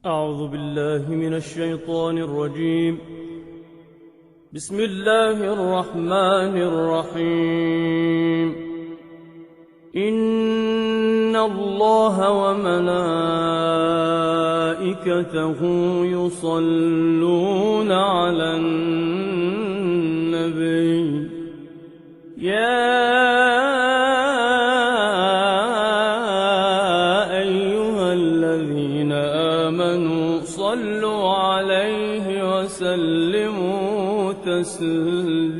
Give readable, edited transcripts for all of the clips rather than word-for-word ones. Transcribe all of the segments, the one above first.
أعوذ بالله من الشيطان الرجيم. بسم الله الرحمن الرحيم. إن الله وملائكته يصلون على النبي يا أيها الذين آمنوا صلوا عليه وسلموا تسليما.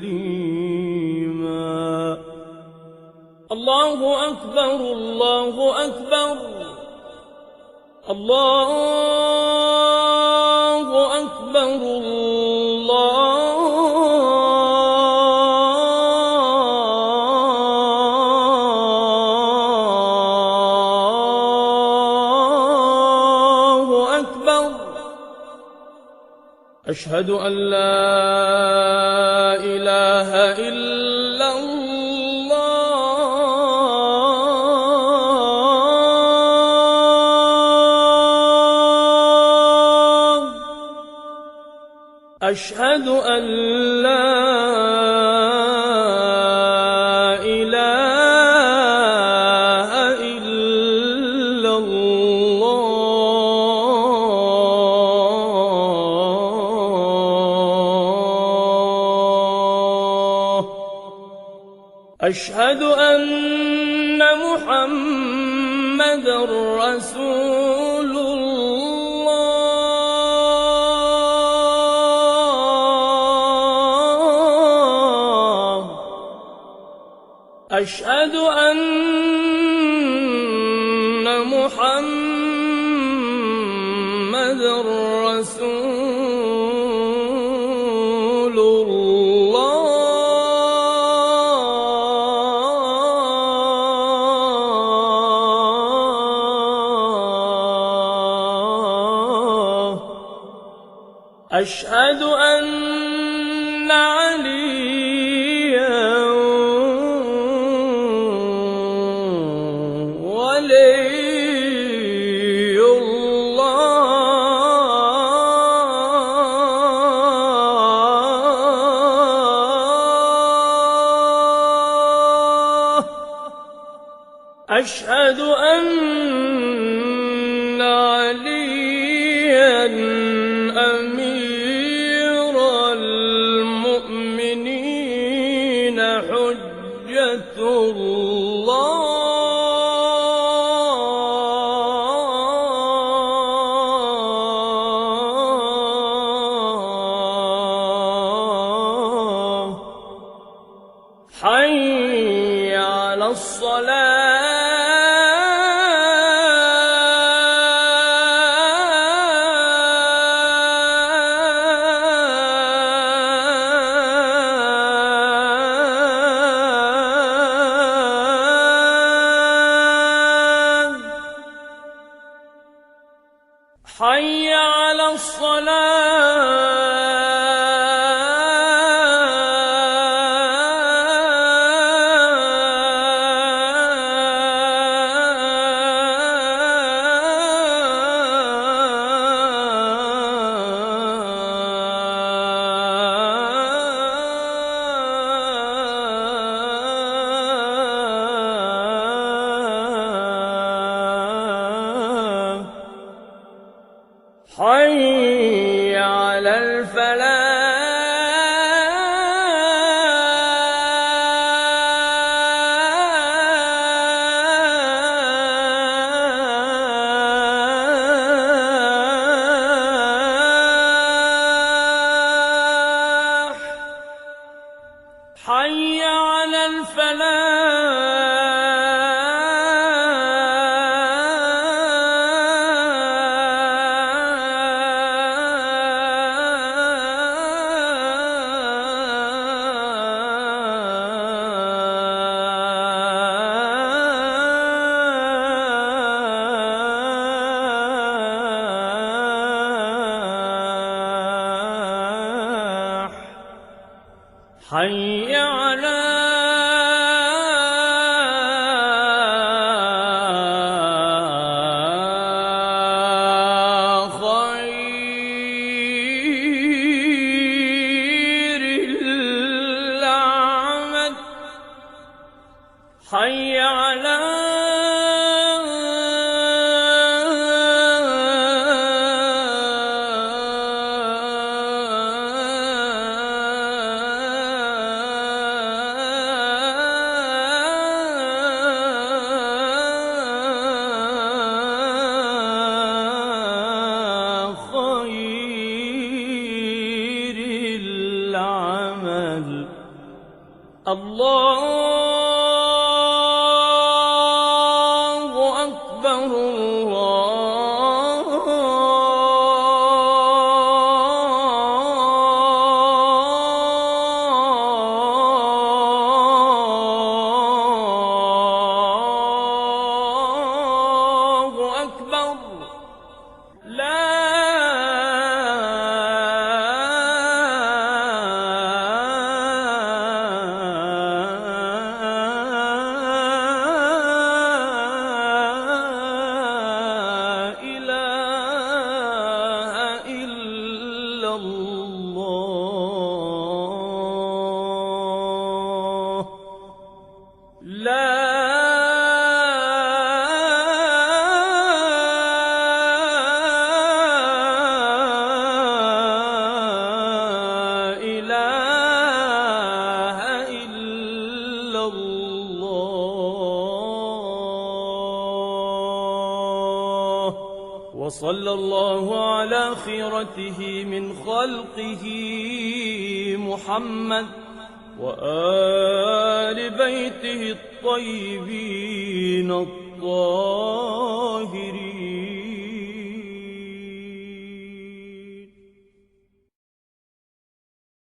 الله أكبر الله أكبر الله أكبر الله أكبر. أشهد أن لا إله إلا الله. أشهد أن لا إله إلا الله. أشهد أن محمدًا رسول الله. أشهد أن محمدًا رسول الله. أشهد أن عليا ولي الله. أشهد أن عليا أمير المؤمنين حجة الله. حي على الصلاة. حي على الصلاة. حي على الفلاح. حي على الفلاح. حي على خالق الله أكبر الله أكبر لا وصلى الله على خيرته من خلقه محمد وآل بيته الطيبين الطاهرين.